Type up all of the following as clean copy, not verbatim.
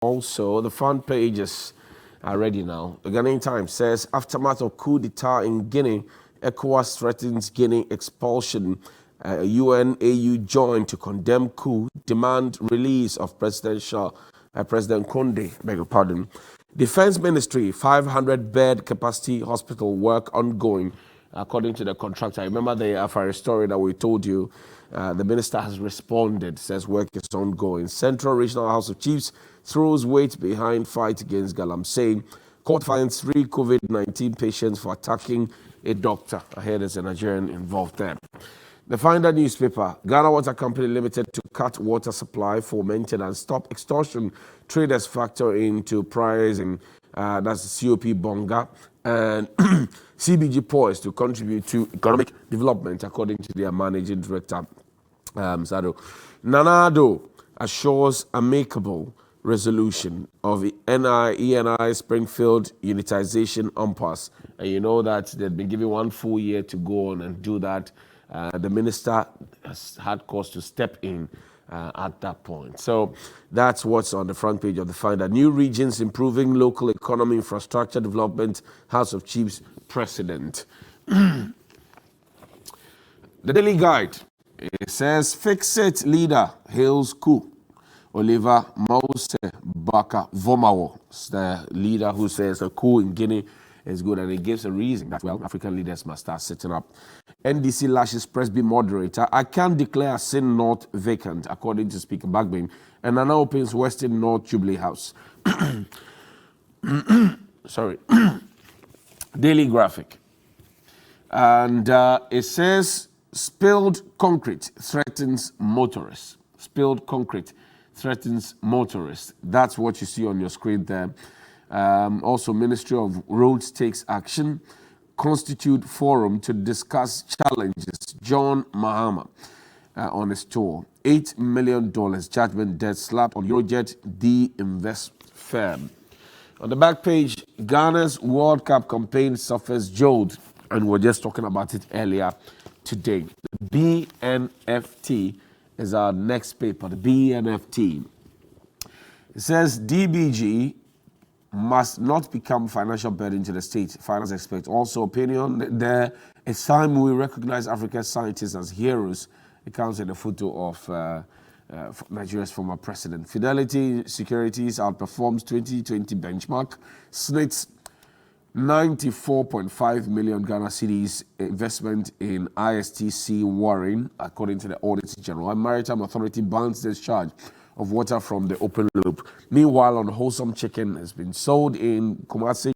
Also, the front pages are ready now. The Ghanaian Times says, aftermath of coup d'etat in Guinea, ECOWAS threatens Guinea expulsion. UN, AU join to condemn coup, demand release of President Condé, beg your pardon. Defense Ministry, 500-bed capacity hospital work ongoing, according to the contractor. I remember the Afari story that we told you. The minister has responded, says work is ongoing. Central Regional House of Chiefs throws weight behind fight against Galamsey. Court finds 3 COVID-19 patients for attacking a doctor. I hear there's a Nigerian involved there. The Finder newspaper, Ghana Water Company Limited to cut water supply for maintenance, stop extortion, traders factor into pricing, that's COP Bonga, and CBG poised to contribute to economic development, according to their managing director, Sado. Nanado assures amicable resolution of the ENI Springfield unitization impasse. And you know that they've been given 1 full year to go on and do that. The minister has had cause to step in at that point. So that's what's on the front page of the Finder. New regions improving local economy, infrastructure development, House of Chiefs president. The Daily Guide, it says, fix-it leader hails coup. Oliver Mause Baka Vomawo, the leader who says the coup in Guinea is good, and it gives a reason that, well, African leaders must start setting up. NDC lashes Presby moderator. I can't declare Sin North vacant, according to Speaker Bagbin. And Nana opens Western North Jubilee House. Sorry. Daily Graphic. And it says, spilled concrete threatens motorists. Spilled concrete threatens motorists. That's what you see on your screen there. Also, Ministry of Roads takes action. Constitute forum to discuss challenges. John Mahama on his tour. $8 million judgment death slap on Eurojet de-invest firm. On the back page, Ghana's World Cup campaign suffers jolt, and we're just talking about it earlier today. The BNFT is our next paper, the BNFT. It says DBG must not become financial burden to the state. Finance expert also opinion there. It's time we recognize African scientists as heroes. It comes in a photo of Nigeria's former president. Fidelity Securities outperforms 2020 benchmark. SNITS 94.5 million Ghana cedis investment in ISTC Warren, according to the Auditor General. And Maritime Authority bans discharge of water from the open loop. Meanwhile, Unwholesome chicken has been sold in Kumasi.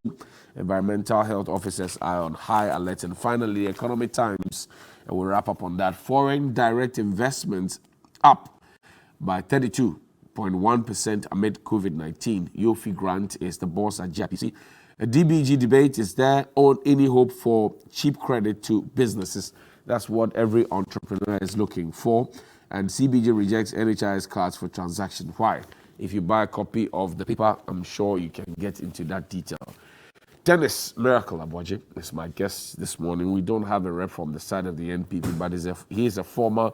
Environmental health officers are on high alert. And finally, Economic Times, and we'll wrap up on that. Foreign direct investments up by 32.1% amid COVID-19. Yofi Grant is the boss at JPC. A DBG debate is there on any hope for cheap credit to businesses. That's what every entrepreneur is looking for. And CBG rejects NHIS cards for transaction. Why? If you buy a copy of the paper, I'm sure you can get into that detail. Dennis Miracle Aboje is my guest this morning. We don't have a rep from the side of the NPP, but he is a former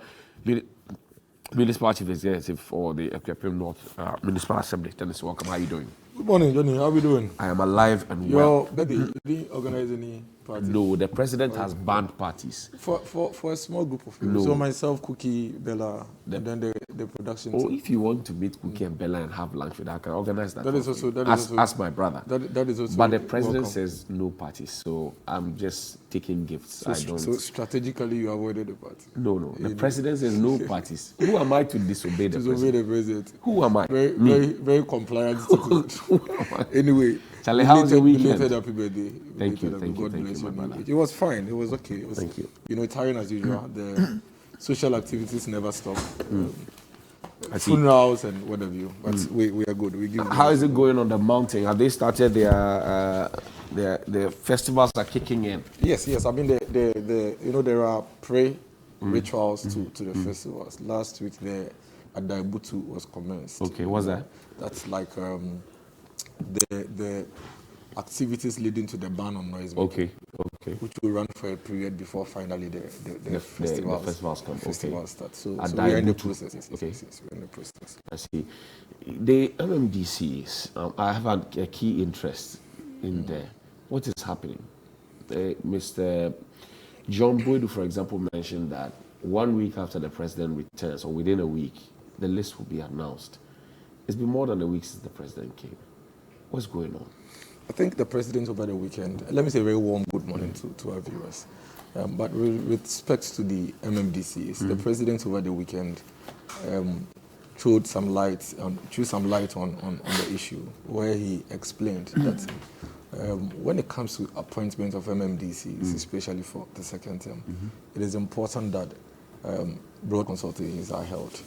municipal chief executive for the Ekwapim North Municipal Assembly. Dennis, welcome. How are you doing? Good morning, Johnny. How are we doing? I am alive and well. You didn't organize any parties? No, the president has banned parties. For a small group of people. No. So myself, Cookie, Bella, and then the production team. If you want to meet Cookie and Bella and have lunch with her, I can organize that. That is also... Ask my brother. That is also... But the president welcome. says no parties, so I'm just taking gifts. So strategically, you avoided the party? No. The president says no parties. Who am I to disobey the president? Disobey the president. Who am I? Very compliant. Anyway, Charlie, how was your weekend? Happy birthday. Thank you, God bless my brother. It was fine. It was okay. Thank you. You know, tiring as usual. The social activities never stop. Funerals and what have you. But we are good. How is it going on the mountain? Have they started their festivals are kicking in? Yes. I mean, there are rituals to the festivals. Last week, the Adaibutu was commenced. Okay, what's that? That's like the activities leading to the ban on noise making. Okay. which will run for a period before finally the festivals come. Start. So we're in the process. Yes, okay. Yes, we're in the process. I see. The MMDCs, I have a key interest in there. What is happening? Mr. John Boydu, for example, mentioned that 1 week after the president returns, or within a week, the list will be announced. It's been more than a week since the president came. What's going on? I think the president over the weekend, let me say a very warm good morning to our viewers. But with respect to the MMDCs, the president over the weekend threw some light on the issue, where he explained that when it comes to appointment of MMDCs, especially for the second term, it is important that broad consultations are held.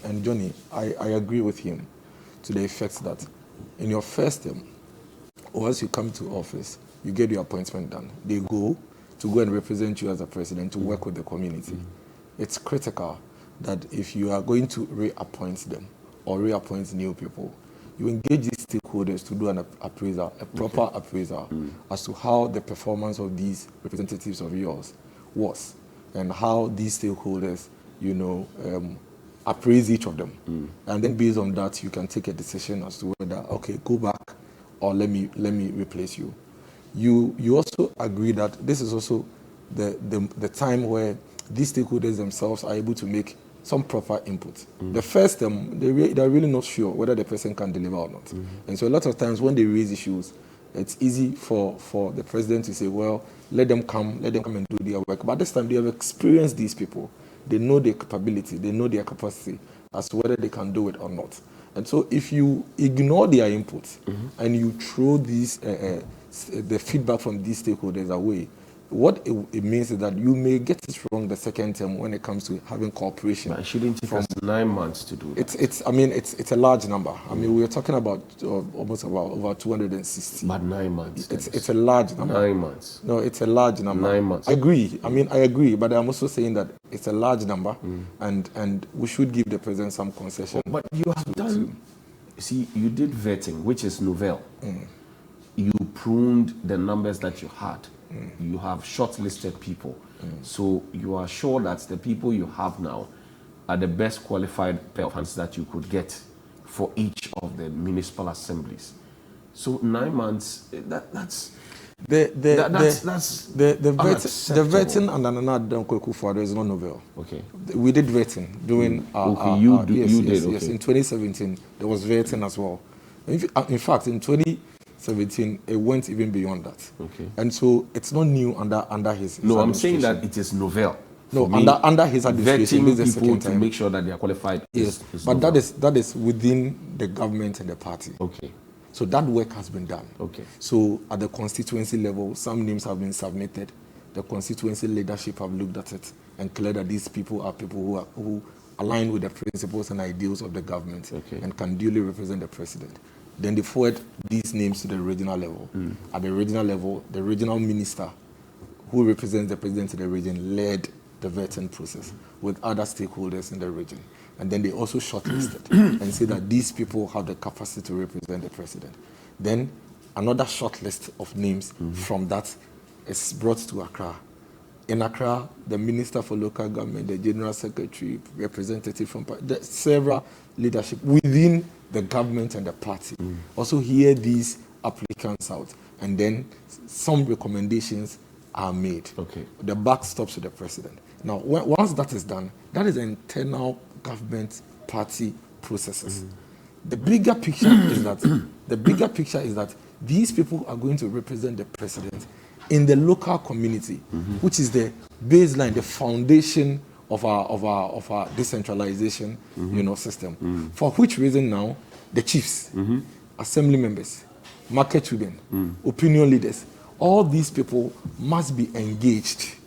And Johnny, I agree with him to the effect that in your first term, once you come to office, you get your appointment done. They go and represent you as a president to work with the community. It's critical that if you are going to reappoint them or reappoint new people, you engage these stakeholders to do an appraisal, a proper appraisal as to how the performance of these representatives of yours was and how these stakeholders, appraise each of them. And then based on that, you can take a decision as to whether, okay, go back or let me replace you. You also agree that this is also the time where these stakeholders themselves are able to make some proper input. The first they're really not sure whether the person can deliver or not. And so a lot of times when they raise issues, it's easy for the president to say, well, let them come and do their work. But this time they have experienced these people. They know their capability, they know their capacity as to whether they can do it or not. And so if you ignore their input and you throw the feedback from these stakeholders away, what it means is that you may get it wrong the second term when it comes to having cooperation. But it shouldn't take us 9 months to do that. It's a large number. I mean, we're talking about almost about over 260. But 9 months. It's a large number. 9 months. No, it's a large number. 9 months. I agree. I agree, but I'm also saying that it's a large number, and we should give the president some concession. But you have done. See, you did vetting, which is novel. You pruned the numbers that you had. You have shortlisted people. So you are sure that the people you have now are the best qualified pair of hands that you could get for each of the municipal assemblies. So 9 months, that's the vetting and Nana Kweku is not novel. Okay. We did vetting during yes. In 2017, there was vetting as well. In fact, in 2017, it went even beyond that. Okay. And so it's not new under his No, I'm saying that it is novel. No, under his administration, vetting this is the people second to time. make sure that they are qualified. Yes, but novel. that is within the government and the party. Okay. So that work has been done. Okay. So at the constituency level, some names have been submitted. The constituency leadership have looked at it and cleared that these people are people who align with the principles and ideals of the government and can duly represent the president. Then they forward these names to the regional level. At the regional level, the regional minister who represents the president of the region led the vetting process with other stakeholders in the region. And then they also shortlisted and said that these people have the capacity to represent the president. Then another shortlist of names from that is brought to Accra. In Accra, the Minister for Local Government, the General Secretary, representative from several leadership within the government and the party also hear these applicants out. And then some recommendations are made. Okay. The buck stops with the president. Now, once that is done, that is internal government party processes. The bigger picture is that these people are going to represent the president in the local community, which is the baseline, the foundation of our decentralization, system. For which reason now, the chiefs, assembly members, market women, opinion leaders, all these people must be engaged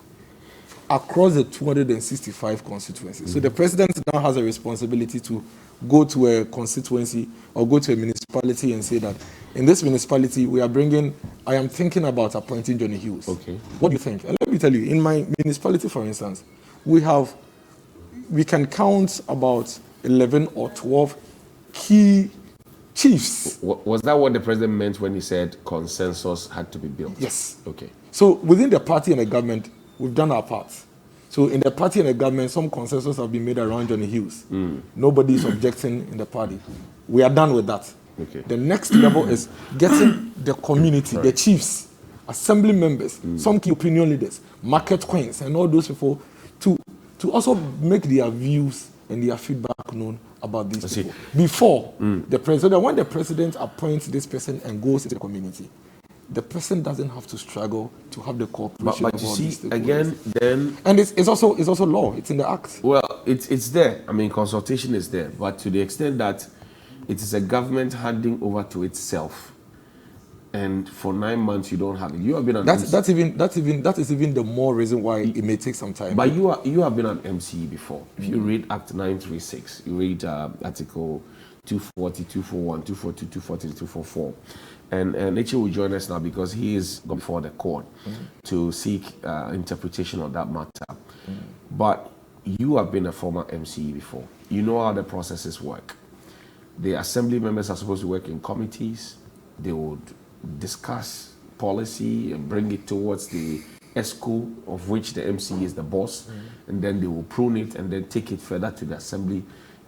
across the 265 constituencies. So the president now has a responsibility to go to a constituency or go to a municipality and say that in this municipality I am thinking about appointing Johnny Hughes. Okay. What do you think? And let me tell you, in my municipality, for instance, we can count about 11 or 12 key chiefs. Was that what the president meant when he said consensus had to be built? Yes. Okay. So within the party and the government, we've done our part. So in the party and the government, some consensus have been made around Johnny Hughes. Nobody is objecting in the party. We are done with that. Okay. The next level is getting the community, the chiefs, assembly members, some key opinion leaders, market queens, and all those people to also make their views and their feedback known about these people before the president. When the president appoints this person and goes into the community, the person doesn't have to struggle to have the cooperation. But you see, again, then... And it's also law. It's in the act. Well, it's there. I mean, consultation is there. But to the extent that it is a government handing over to itself, and for 9 months you don't have it. You have been an that is even the more reason why it may take some time. But you have been an MCE before. If you read Act 936, you read Article 240, 241, 242, 240, 244. And Eche will join us now because he is going before the court to seek interpretation of that matter. But you have been a former MCE before. You know how the processes work. The assembly members are supposed to work in committees. They would discuss policy and bring it towards the ESCO, of which the MCE is the boss, and then they will prune it and then take it further to the assembly.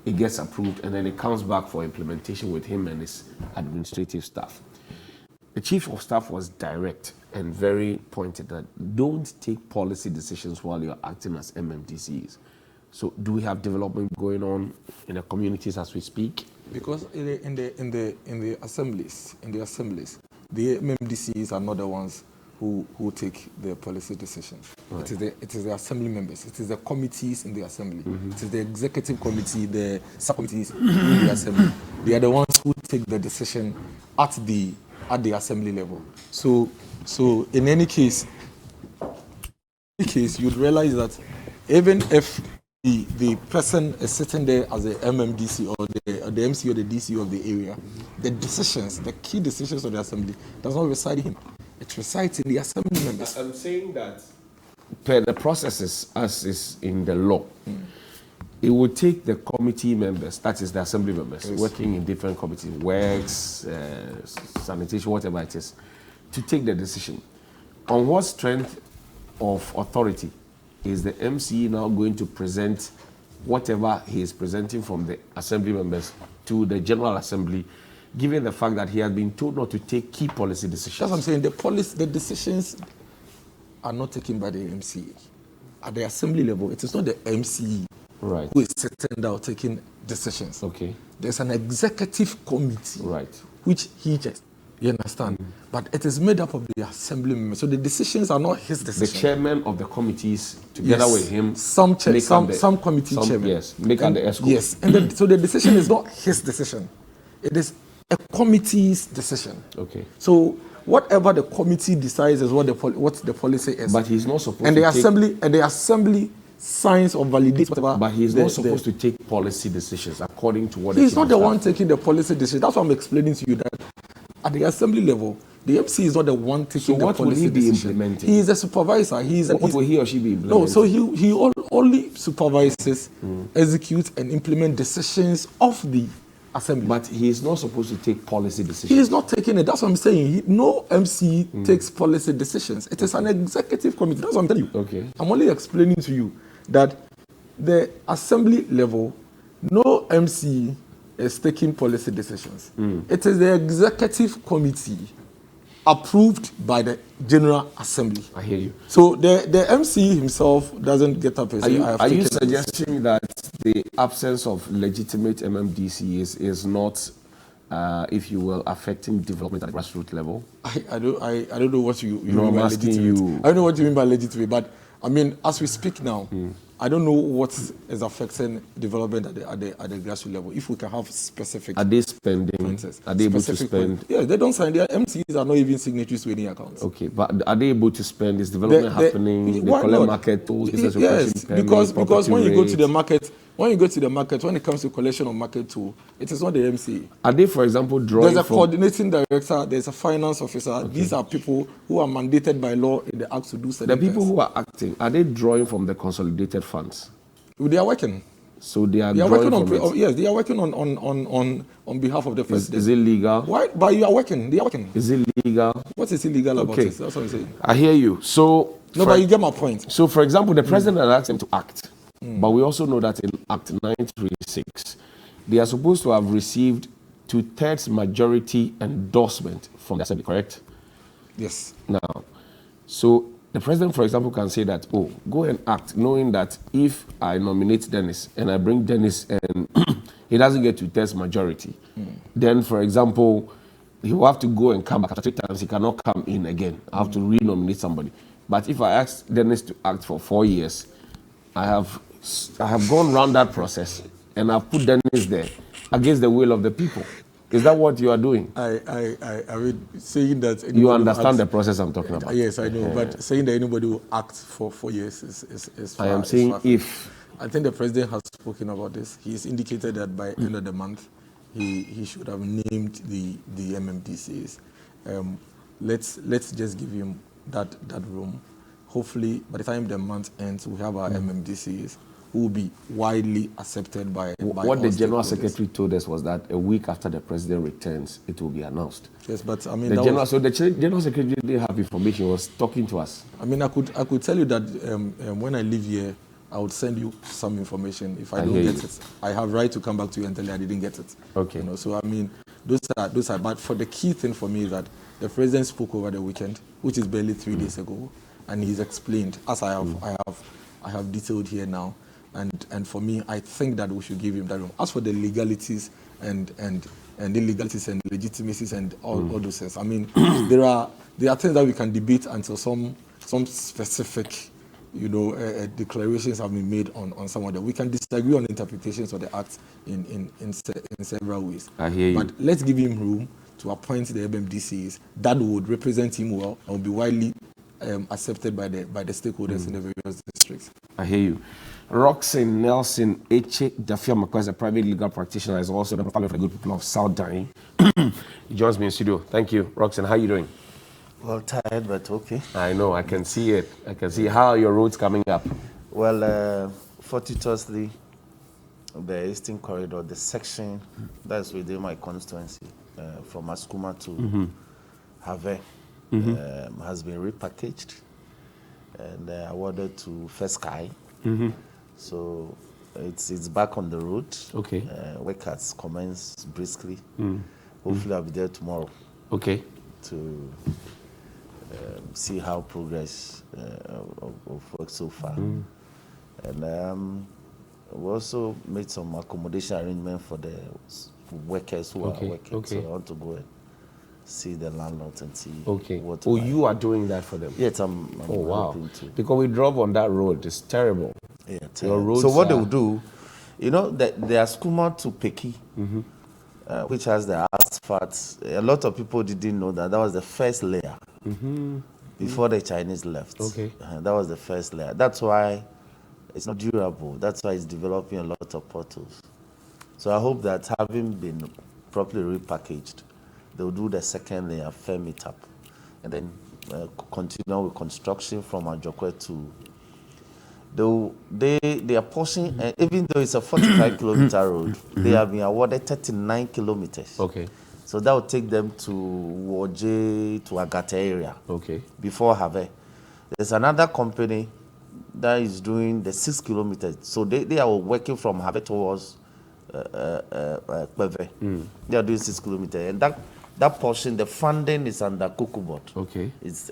It gets approved, and then it comes back for implementation with him and his administrative staff. The chief of staff was direct and very pointed that don't take policy decisions while you're acting as MMDCEs. So do we have development going on in the communities as we speak? Because in the assemblies, the MMDCEs are not the ones who take the policy decisions. Right. It is the assembly members. It is the committees in the assembly. It is the executive committee, the subcommittees in the assembly. They are the ones who take the decision at the assembly level. So in any case, you'd realize that even if the person is sitting there as a MMDC or the MC or the DC of the area, the decisions, the key decisions of the assembly does not reside in him. It resides in the assembly members. I'm saying that per the processes as is in the law, it would take the committee members, that is the assembly members, working in different committees, works, sanitation, whatever it is, to take the decision. On what strength of authority is the MCE now going to present whatever he is presenting from the assembly members to the General Assembly, given the fact that he has been told not to take key policy decisions? That's what I'm saying. The decisions are not taken by the MCE. At the assembly level, it is not the MCE who is sitting down taking decisions. Okay. There's an executive committee which he just, you understand? But it is made up of the assembly members. So the decisions are not his decisions. The chairman of the committees, together with him, some committee chairman. Yes, make the ESCO. Yes, and so the decision is not his decision. It is a committee's decision. Okay. So whatever the committee decides is what the policy is. But he's not supposed to the assembly signs or validates whatever. But he's not supposed to take policy decisions according to what he's not the one taking the policy decision. That's what I'm explaining to you, that at the assembly level, the MC is not the one taking the policy decision. He is a supervisor. What will he or she be implementing? No, so he only supervises, executes, and implement decisions of the assembly. But he is not supposed to take policy decisions. He is not taking it. That's what I'm saying. No MC takes policy decisions. It is an executive committee. That's what I'm telling you. Okay. I'm only explaining to you that the assembly level, no MC is taking policy decisions. It is the executive committee approved by the General Assembly. I hear you. So the MC himself doesn't get up and say, are you suggesting that the absence of legitimate MMDCEs is not, if you will, affecting development at the grassroots level? I don't know what you mean I'm by asking legitimate. you. I don't know what you mean by legitimate, but I mean, as we speak now, I don't know what is affecting development at the grassroots level. If we can have specific... Are they spending? Are they able to spend? Yeah, they don't sign. Their MCs are not even signatories to any accounts. Okay, but are they able to spend? Is development happening? They collect market tools? Yes, because when you go to the market, when it comes to collection of market tool, it is not the MC. Are they, for example, drawing There's a coordinating director, there's a finance officer. Okay. These are people who are mandated by law in the act to do certain things. The people who are acting, are they drawing from the consolidated funds? They are working. So they are working drawing from it. yes, they are working on behalf of the president. Is it legal? Why? But you are working. They are working. Is it legal? What is illegal about it? That's what I'm saying. I hear you. So no, but you get my point. So, for example, the president had asked them to act, but we also know that in Act 936, they are supposed to have received 2/3 majority endorsement from the assembly. Correct? Yes. Now, so the president, for example, can say that, oh, go and act, knowing that if I nominate Dennis and I bring Dennis and he doesn't get 2/3 majority, then, for example, he will have to go and come back after 3 times. He cannot come in again. I have to re-nominate somebody. But if I ask Dennis to act for 4 years, I have gone round that process and I've put Dennis there against the will of the people. Is that what you are doing? I mean, saying that you understand the process I'm talking about. Yes, I know. But saying that anybody will act for 4 years is far, I am saying if. I think the president has spoken about this. He has indicated that by end of the month, he should have named the MMDCEs. Let's just give him that room. Hopefully, by the time the month ends, we have our MMDCEs who will be widely accepted by what the General Secretary told us was that a week after the president returns, it will be announced. Yes, but I mean, the General Secretary didn't have information. He was talking to us. I mean, I could tell you that when I leave here, I would send you some information. If I don't get it, I have right to come back to you and tell you I didn't get it. Okay. You know, so I mean, those are. But for the key thing for me is that the president spoke over the weekend, which is barely 3 days ago, and he's explained, as I have detailed here now. And for me, I think that we should give him that room. As for the legalities and illegalities and legitimacies and all those things, I mean, there are things that we can debate until some specific, declarations have been made on some of them. We can disagree on interpretations of the act in several ways. I hear you. But let's give him room to appoint the MMDCs that would represent him well and will be widely accepted by the stakeholders in the various districts. I hear you. Roxanne Nelson Eche Dafia Makwa is a private legal practitioner, is also the fellow of the good people of South Dine. He joins me in studio. Thank you. Roxanne, how are you doing? Well, tired, but okay. I know, I can see it. I can see. How are your roads coming up? Well, fortuitously, the Eastern Corridor, the section that's within my constituency, from Askuma to Have, has been repackaged and awarded to First Sky. So it's back on the road. Okay. Work has commenced briskly. Hopefully I'll be there tomorrow. Okay. To see how progress of work so far. And we also made some accommodation arrangement for the workers who are working. So I want to go and see the landlords and see what. Oh, you are doing that for them? Yes, I'm oh, wow. To. Because we drove on that road. It's terrible. Yeah, so what they will do, the Askuma to Peki, which has the asphalt. A lot of people didn't know that was the first layer before the Chinese left. Okay. That was the first layer. That's why it's not durable. That's why it's developing a lot of potholes. So I hope that having been properly repackaged, they'll do the second layer, firm it up, and then continue with construction from Ajokwe to. They are pushing, even though it's a 45-kilometer road, they have been awarded 39 kilometers. Okay. So that will take them to Woje, to Agate area. Okay. Before Have. There's another company that is doing the 6 kilometers. So they are working from Have towards Kweve. They are doing 6 kilometers. And that portion, the funding is under Kokobot. Okay. It's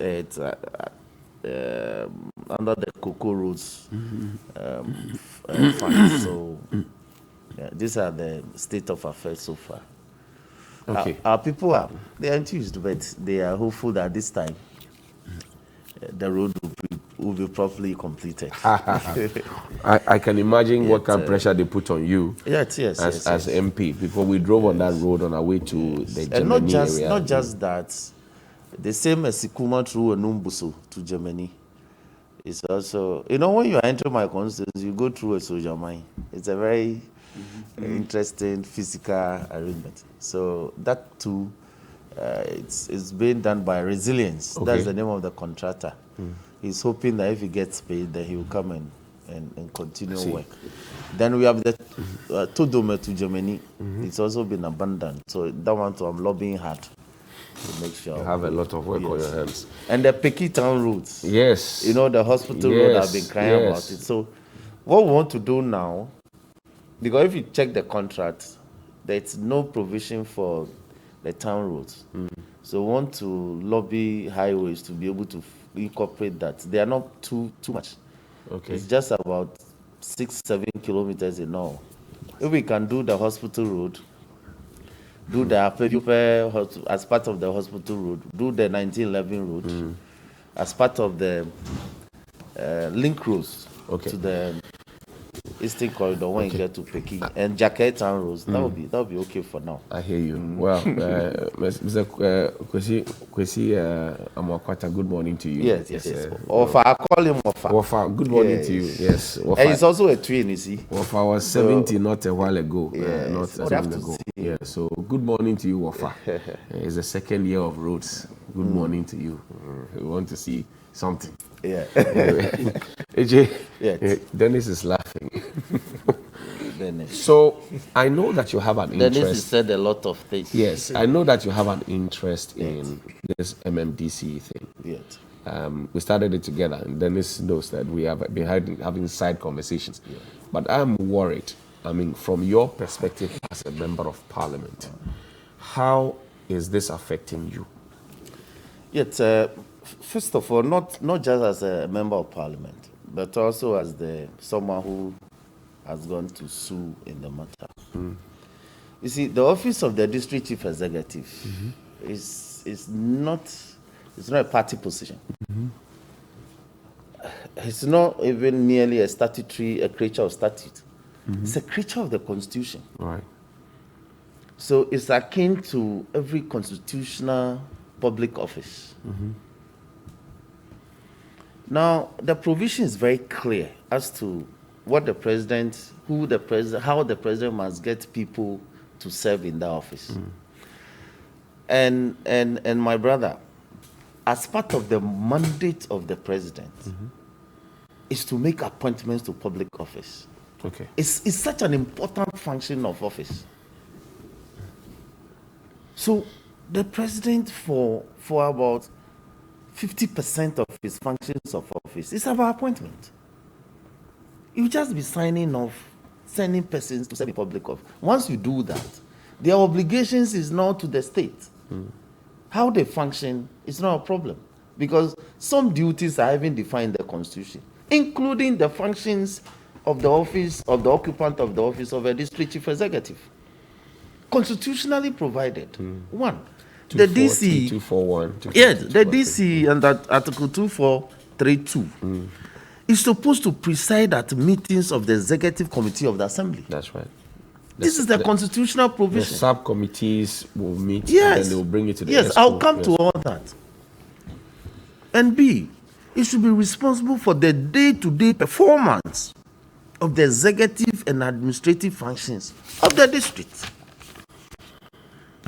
under the Cocoa Roads fund. So these are the state of affairs so far. Okay. Our people are enthused, but they are hopeful that this time the road will be properly completed. I can imagine what kind of pressure they put on you. Yes, as MP, because we drove on that road on our way to the Germany and area. Not just that. The same as Sikuma through Enumbuso to Germany. It's also, when you enter my constituency, you go through a soldier mine. It's a very interesting physical arrangement. So that too, it's being done by Resilience. Okay. That's the name of the contractor. He's hoping that if he gets paid, then he will come and and continue work. Then we have the Todome to Germany. It's also been abandoned. So that one too, I'm lobbying hard to make sure. You have a lot of work on your hands. And the Peki Town roads. Yes. You know, the hospital road, I've been crying about it. So what we want to do now, because if you check the contract, there's no provision for the town roads. So we want to lobby highways to be able to incorporate that. They are not too much. Okay. It's just about 6-7 kilometers in all. If we can do the hospital road, do the Apejupe as part of the hospital road, do the 1911 road as part of the link roads to the Eastern Corridor when you get to Peking and Jacket Town roads. That will be okay for now. I hear you. Well, Mr. Kwesi Amakwata, good morning to you. Yes. Ofa, I call him Ofa. Ofa, good morning to you. Yes. Ofa. And he's also a twin, you see. Ofa was 70 not a while ago. Not a while ago. Yeah. So good morning to you, Ofa. It's the second year of roads. Good morning to you. We want to see something. Yeah. AJ, Dennis is laughing. Dennis. So I know that you have an interest. Dennis said a lot of things. Yes, I know that you have an interest in this MMDCE thing. Yes. We started it together, and Dennis knows that we have been having side conversations. Yeah. But I'm worried. I mean, from your perspective as a member of parliament, how is this affecting you? Yes. First of all, not just as a member of parliament, but also as someone who has gone to sue in the matter. You see, the office of the district chief executive is not a party position. It's not even merely a creature of statute. It's a creature of the Constitution. Right. So it's akin to every constitutional public office. Now, the provision is very clear as to what the president, how the president must get people to serve in that office. And my brother, as part of the mandate of the president, is to make appointments to public office. Okay. It's such an important function of office. So the president, for about 50% of his functions of office is about appointment. You just be signing off, sending persons to serve in public office. Once you do that, their obligations is not to the state. How they function is not a problem, because some duties are even defined in the Constitution, including the functions of the office of the occupant of the office of a district chief executive. Constitutionally provided. One, the DC 241. Yes, the DC and that Article 2432 is supposed to preside at meetings of the Executive Committee of the Assembly. That's right. This is the constitutional provision. The subcommittees will meet and then they will bring it to the Yes, I'll come to all that. And B, it should be responsible for the day-to-day performance of the executive and administrative functions of the district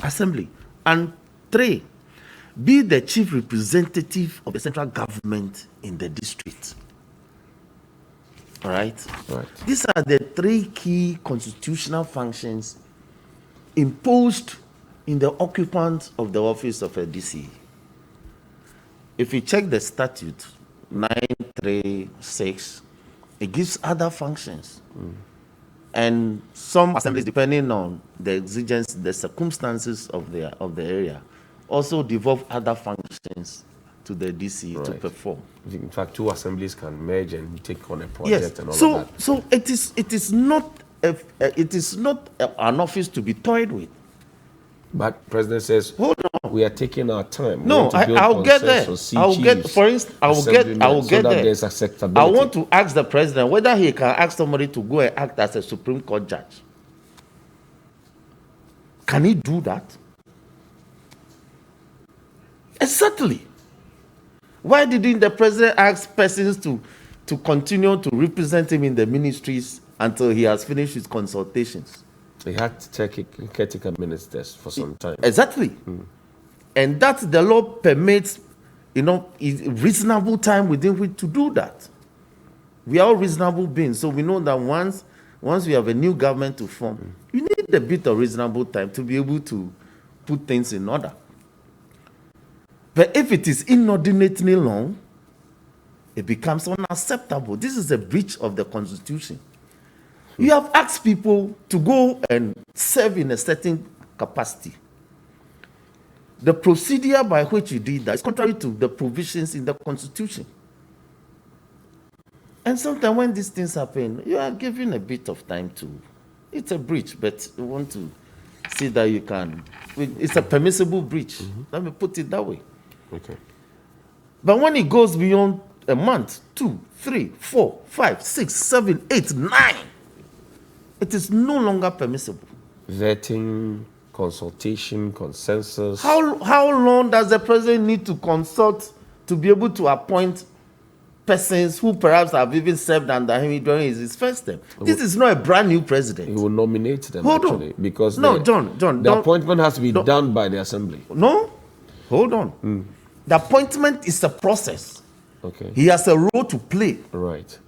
assembly. And 3, be the chief representative of the central government in the district. All right? These are the 3 key constitutional functions imposed in the occupant of the office of a DC. If you check the statute 936, it gives other functions. And some assemblies, depending on the exigence, the circumstances of the area, also devolve other functions to the DC to perform. In fact, 2 assemblies can merge and take on a project and all of that. So it is not an office to be toyed with. But President says, hold on, we are taking our time. No, I'll get there. I will get there. There's acceptability. I want to ask the president whether he can ask somebody to go and act as a Supreme Court judge. Can he do that? Exactly. Why didn't the president ask persons to continue to represent him in the ministries until he has finished his consultations? He had to take caretaker ministers for some time. Exactly. And that the law permits, reasonable time within which to do that. We are all reasonable beings, so we know that once we have a new government to form, you need a bit of reasonable time to be able to put things in order. But if it is inordinately long, it becomes unacceptable. This is a breach of the Constitution. You have asked people to go and serve in a certain capacity. The procedure by which you did that is contrary to the provisions in the Constitution. And sometimes when these things happen, you are given a bit of time to. It's a breach, but you want to see that you can. It's a permissible breach. Let me put it that way. Okay. But when it goes beyond a month, 2, 3, 4, 5, 6, 7, 8, 9, it is no longer permissible. Vetting, consultation, consensus. How long does the president need to consult to be able to appoint persons who perhaps have even served under him during his first term? This is not a brand new president. He will nominate them Hold actually. on. Because No, the, John, the appointment has to be done by the assembly. No, hold on. The appointment is a process. Okay. He has a role to play. Right.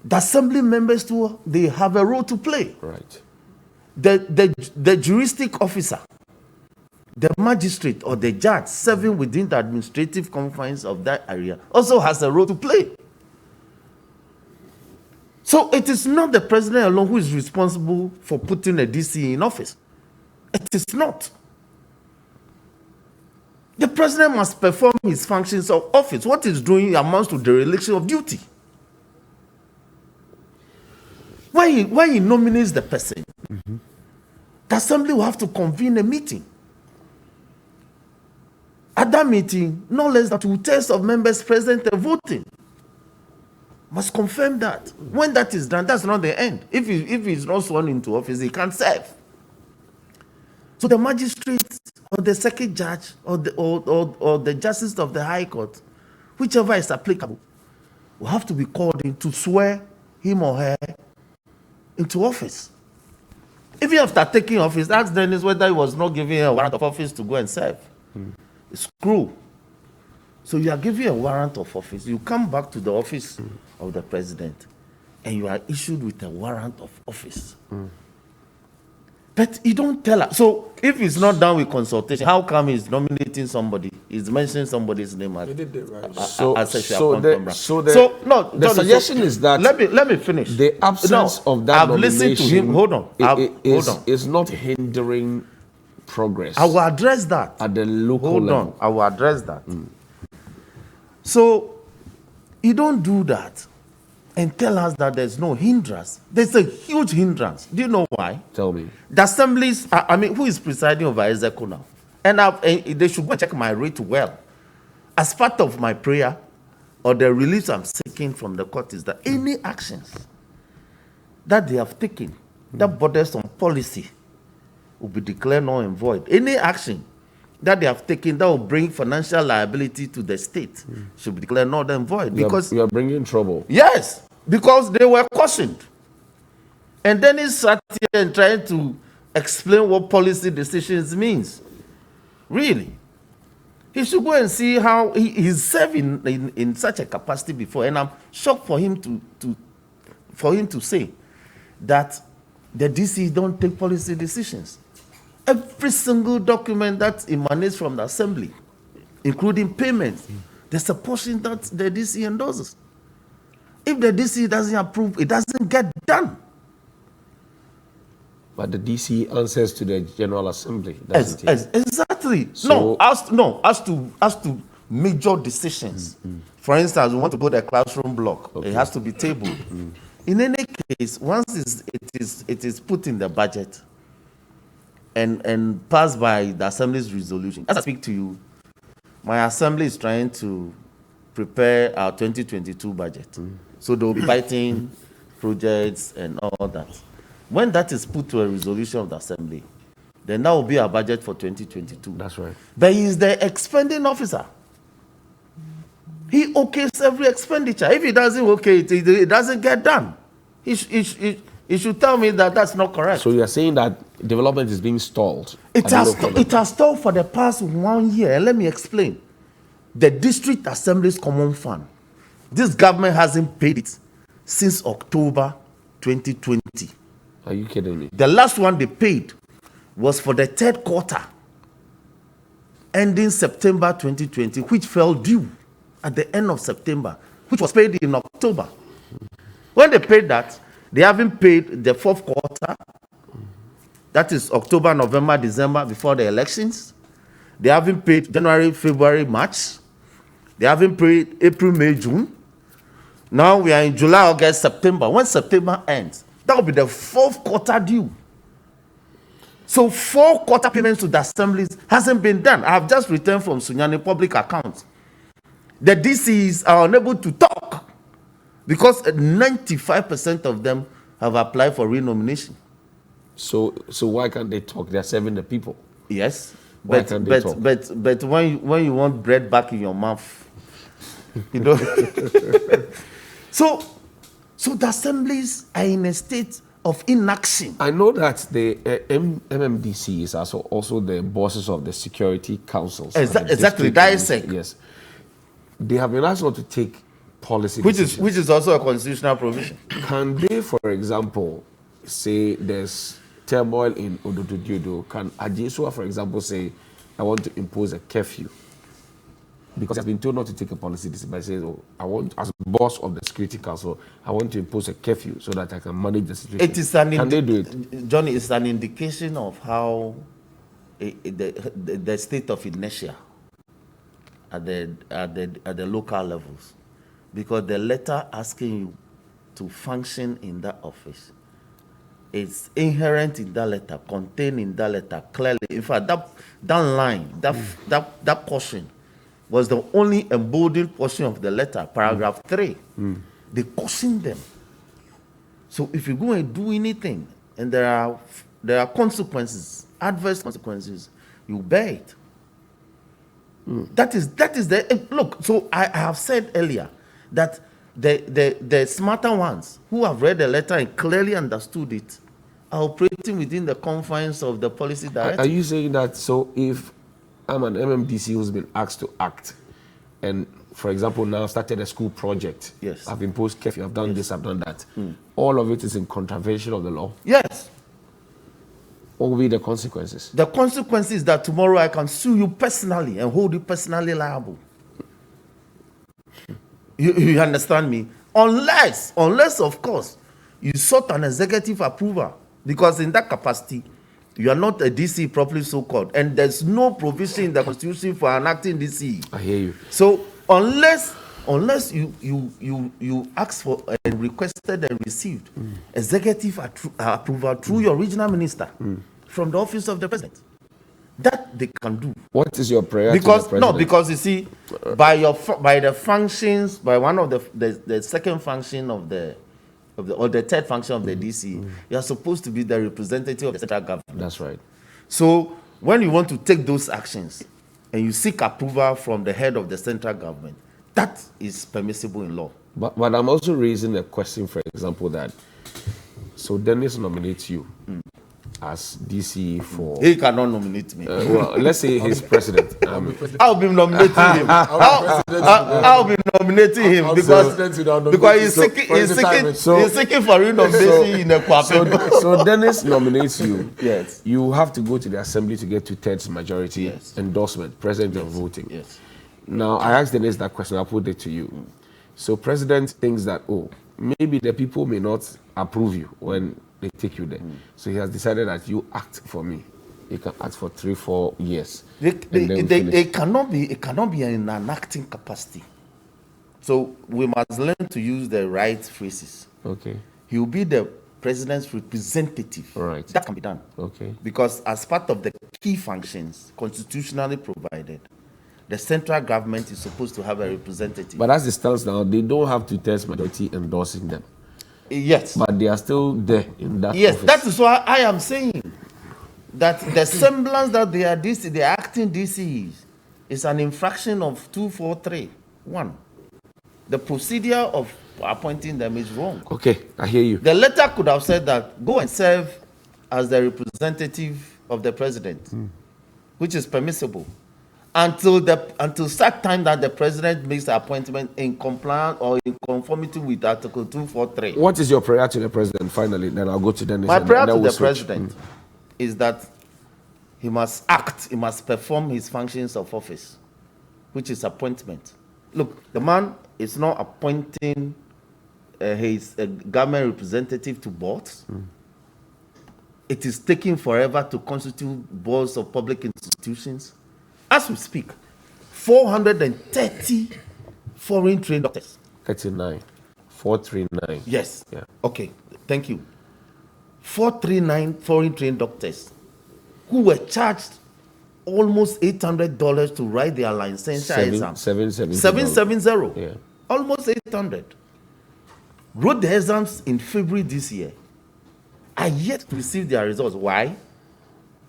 The assembly members too, they have a role to play. Right. The juristic officer, the magistrate or the judge serving within the administrative confines of that area also has a role to play. So it is not the president alone who is responsible for putting a DC in office. It is not. The president must perform his functions of office. What he's doing amounts to dereliction of duty. When he nominates the person, the assembly will have to convene a meeting. At that meeting, no less than 2/3 of members present and voting must confirm that. When that is done, that's not the end. If he's not sworn into office, he can't serve. So the magistrate or the second judge or the justice of the High Court, whichever is applicable, will have to be called in to swear him or her into office. Even after taking office, ask Dennis whether he was not given a warrant of office to go and serve. It's cruel. So you are given a warrant of office. You come back to the office of the president and you are issued with a warrant of office. But you don't tell us. So if it's not done with consultation, how come he's nominating somebody? He's mentioning somebody's name as, They did it right. The suggestion is that let me finish. the absence of that I've listened to him. Hold on. is Hold on. is not hindering progress I will address that. at the local Hold level. on. I will address that. So you don't do that and tell us that there's no hindrance. There's a huge hindrance. Do you know why? Tell me. The assemblies, who is presiding over Ezekiel now? And they should go and check my rate well. As part of my prayer or the release I'm seeking from the court is that any actions that they have taken that borders on policy will be declared null and void. Any action that they have taken that will bring financial liability to the state should be declared null and void. Because you are bringing trouble. yes, because they were cautioned. And then he sat here and tried to explain what policy decisions means. Really. He should go and see how he's serving in such a capacity before. And I'm shocked for him to say that the DC don't take policy decisions. Every single document that emanates from the assembly, including payments, there's a portion that the DC endorses. If the DC doesn't approve, it doesn't get done. But the DC answers to the General Assembly. That's Exactly. So, as to major decisions. For instance, we want to put a classroom block. Okay. It has to be tabled. In any case, once it is put in the budget and passed by the Assembly's resolution. As I speak to you, my Assembly is trying to prepare our 2022 budget. So they'll be fighting projects and all that. When that is put to a resolution of the Assembly, then that will be our budget for 2022. That's right. But he is the expending officer. He okays every expenditure. If he doesn't okay it, it doesn't get done. He should tell me that that's not correct. So you are saying that development is being stalled. It has stalled for the past 1 year. And let me explain. The District Assembly's Common Fund, this government hasn't paid it since October 2020. Are you kidding me? The last one they paid was for the third quarter, ending September 2020, which fell due at the end of September, which was paid in October. When they paid that, they haven't paid the fourth quarter. That is October, November, December, before the elections. They haven't paid January, February, March. They haven't paid April, May, June. Now we are in July, August, September. When September ends, that will be the fourth quarter due. So 4 quarter payments to the assemblies hasn't been done. I have just returned from Sunyani public accounts. The DCs are unable to talk because 95% of them have applied for renomination. So why can't they talk? They're serving the people. Yes, Why but can't they talk? but when you want bread back in your mouth, you know. so the assemblies are in a state of inaction. I know that the MMDCE is also the bosses of the security councils. Exactly, DISEC. Yes, they have been asked not to take policy Which decisions. is also a constitutional provision. Can they, for example, say there's turmoil in Ododo? Can Ajesua, for example, say, I want to impose a curfew? Because he has been told not to take a policy decision, but says, oh, I want, as boss of the Security Council, I want to impose a curfew so that I can manage the situation. It is can they do it? Johnny, it's an indication of how the state of inertia at the local levels. Because the letter asking you to function in that office is inherent in that letter, contained in that letter clearly. In fact, that line, that portion was the only emboldened portion of the letter, paragraph 3. They caution them. So if you go and do anything, and there are consequences, adverse consequences, you bear it. That is the look. So I have said earlier that the smarter ones who have read the letter and clearly understood it are operating within the confines of the policy directive. Are you saying that, so if I'm an MMDC who's been asked to act, and for example now started a school project, yes, I've imposed curfew, I've done this, I've done that, all of it is in contravention of the law? Yes. What will be the consequences? The consequence is that tomorrow I can sue you personally and hold you personally liable. You understand me? Unless of course, you sought an executive approval, because in that capacity, you are not a DC properly so-called, and there's no provision in the Constitution for an acting DC. I hear you. So unless you asked for and requested and received executive approval through your regional minister from the office of the president, that they can do. What is your prayer Because to the president? because you see, by the functions, by one of the second function of the third function of the DC, you are supposed to be the representative of the central government. That's right. So when you want to take those actions and you seek approval from the head of the central government, that is permissible in law. But I'm also raising a question, for example, that so Dennis nominates you as DC for... He cannot nominate me. Well, let's say he's president. I'll be nominating him. I'll be nominating him because he's seeking for renomination in a quarter. So Dennis nominates you. Yes. You have to go to the assembly to get 2/3 majority, yes, endorsement, president of voting. Yes. Now, I asked Dennis that question. I'll put it to you. So president thinks that, oh, maybe the people may not approve you when they take you there. So he has decided that you act for me. You can act for 3-4 years. It cannot be in an acting capacity. So we must learn to use the right phrases. Okay. He will be the president's representative. All right. That can be done. Okay. Because as part of the key functions constitutionally provided, the central government is supposed to have a representative. But as it stands now, they don't have 2/3 majority endorsing them. Yes. But they are still there in that Yes, office. that is why I am saying that the semblance that they are DC, the acting DCs, is an infraction of 243(1). The procedure of appointing them is wrong. Okay, I hear you. The letter could have said that go and serve as the representative of the president, which is permissible. until such time that the president makes the appointment in compliance or in conformity with Article 243. What is your prayer to the president? Finally, then I'll go to Dennis. My prayer to the president is that he must act, he must perform his functions of office, which is appointment. Look, the man is not appointing his government representative to boards. It is taking forever to constitute boards of public institutions. As we speak, 430 foreign trained doctors. 39. 439. Yes. Yeah. Okay, thank you. 439 foreign trained doctors who were charged almost $800 to write their licensure exam. 770. Yeah. Almost 800. Wrote the exams in February this year. Are yet to receive their results. Why?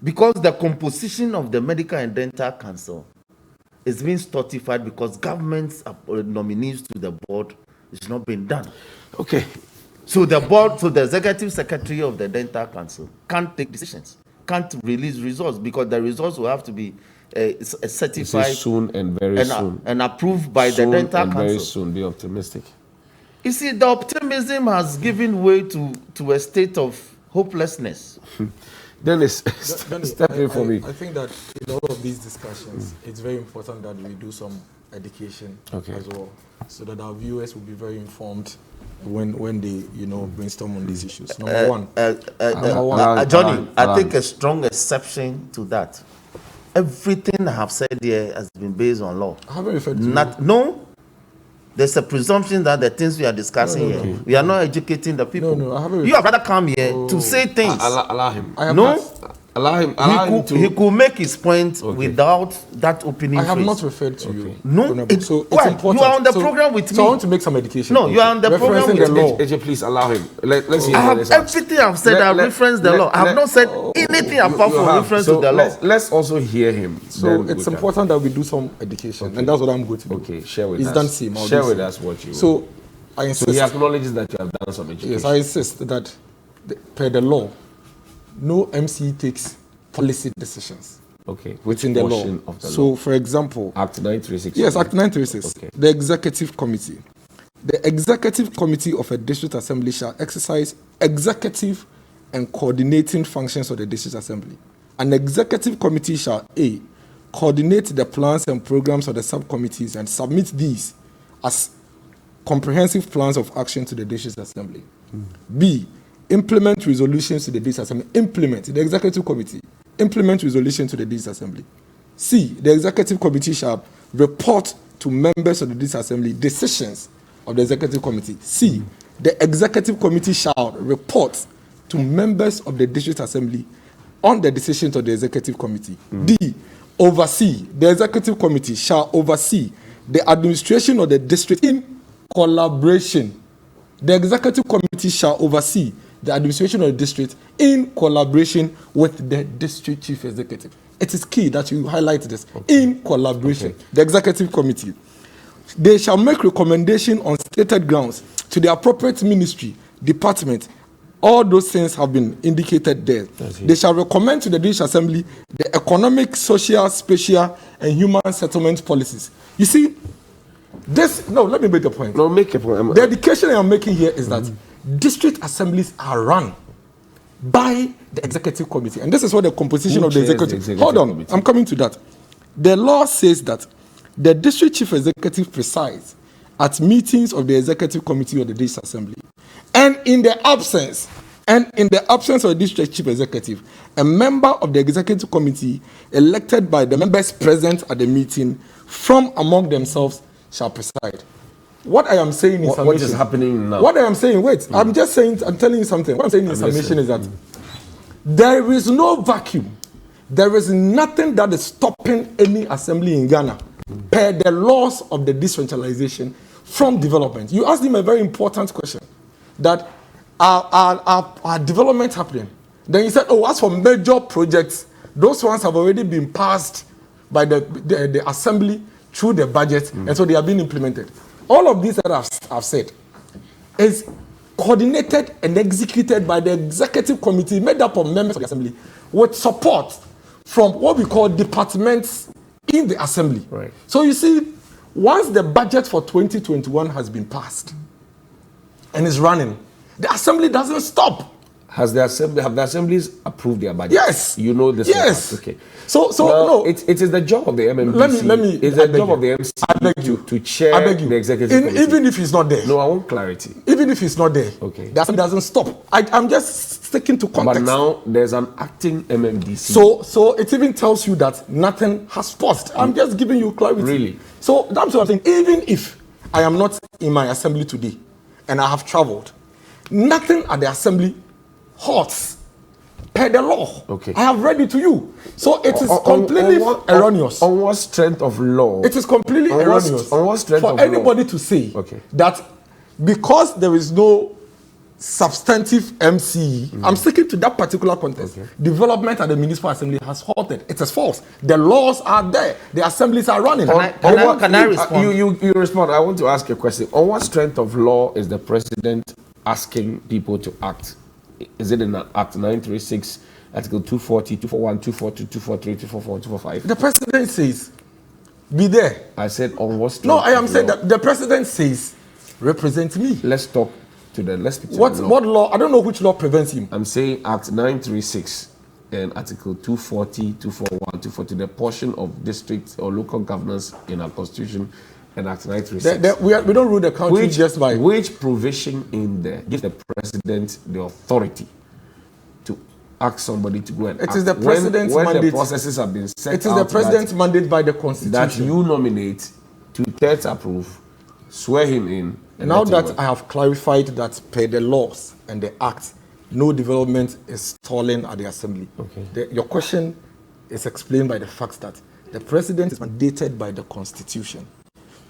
Because the composition of the Medical and Dental Council is being stratified because government's nominees to the board is not being done. Okay. So the board, so the executive secretary of the Dental Council can't take decisions, can't release results because the results will have to be certified soon and very soon and approved by soon the Dental and Council. Very soon. Be optimistic. You see, the optimism has given way to a state of hopelessness. Dennis, step in for me. I think that in all of these discussions, it's very important that we do some education as well, so that our viewers will be very informed when they brainstorm on these issues. Number one, Johnny, I take a strong exception to that. Everything I have said here has been based on law. I haven't referred to No. There's a presumption that the things we are discussing here, we are not educating the people. I haven't. You have rather come here to say things. Allow him. Allow him to. He could make his point without that opening. I have phrase. not referred to you. No, it's important. You are on the program with me. So I want to make some education. No, you are on the program with me. AJ, please allow him. Let's hear I have everything I've said. I reference the law. I have not said anything apart from reference to the law. Let's also hear him. So it's important that we do some education, and that's what I'm going to do. Okay, share with us. It's done same. Share with us what you. So I insist. So he acknowledges that you have done some education. Yes, I insist that per the law, no MC takes policy decisions. Okay. Within the law. Of the so, law? for example, Act 936. Yes, Act 936. Okay. The executive committee. The executive committee of a district assembly shall exercise executive and coordinating functions of the district assembly. An executive committee shall A, coordinate the plans and programs of the subcommittees and submit these as comprehensive plans of action to the district assembly. B, implement resolutions to the district assembly. Implement, the executive committee. Implement resolution to the district assembly. C, the executive committee shall report to members of the district assembly decisions of the executive committee. C, the executive committee shall report to members of the district assembly on the decisions of the executive committee. D, oversee, the executive committee shall oversee the administration of the district in collaboration. The executive committee shall oversee the administration of the district in collaboration with the district chief executive. It is key that you highlight this. In collaboration. The executive committee. They shall make recommendation on stated grounds to the appropriate ministry, department. All those things have been indicated there. They shall recommend to the district assembly the economic, social, spatial, and human settlement policies. You see, let me make a point. No, make a point. The education I am making here is that district assemblies are run by the executive committee. And this is what the composition of the executive. Hold on, committee? I'm coming to that. The law says that the district chief executive presides at meetings of the executive committee of the district assembly. And in the absence of the district chief executive, a member of the executive committee elected by the members present at the meeting from among themselves shall preside. What I am saying in summation. What is happening now? What I am saying, I'm telling you something. What I'm saying in summation is that there is no vacuum. There is nothing that is stopping any assembly in Ghana per the laws of the decentralization from development. You asked him a very important question, that are development happening? Then he said, as for major projects, those ones have already been passed by the assembly through the budget, and so they are being implemented. All of these that I've said is coordinated and executed by the executive committee made up of members of the assembly with support from what we call departments in the assembly. Right. So you see, once the budget for 2021 has been passed and is running, the assembly doesn't stop. Have the assemblies approved their budget? Yes. You know this. Yes. Okay. So now, no. it is the job of the MMDC. Let me. It's the job of the MC to chair the executive committee. Even if he's not there. No, I want clarity. Even if he's not there. Okay. The assembly doesn't stop. I'm just sticking to context. But now there's an acting MMDC. So it even tells you that nothing has paused. I'm just giving you clarity. Really? So that's what I'm saying. Even if I am not in my assembly today and I have traveled, nothing at the assembly halts per the law. Okay. I have read it to you. So it is completely erroneous. On what strength of law? It is completely erroneous on what strength for of anybody law? to say Okay. that because there is no substantive MCE, I'm sticking to that particular context. Okay. Development at the municipal assembly has halted. It is false. The laws are there. The assemblies are running. Can I respond? You respond. I want to ask a question. On what strength of law is the president asking people to act? Is it in Act 936, Article 240, 241, 242, 243, 244, 245? The president says, be there. I said on what strength? No, I am of saying law? that the president says, represent me. Let's speak to the What law. what law? I don't know which law prevents him. I'm saying Act 936 and Article 240, 241, 240, the portion of district or local governance in our constitution, and Act 936. We don't rule the country just by... Which provision in there gives the president the authority to ask somebody to go and act? It is the president's when mandate. the processes have been set It is the president's mandate by the constitution. that you nominate, two-thirds approve, swear him in. And Now let him that work. I have clarified that per the laws and the act, no development is stalling at the assembly. Okay. Your question is explained by the fact that the president is mandated by the constitution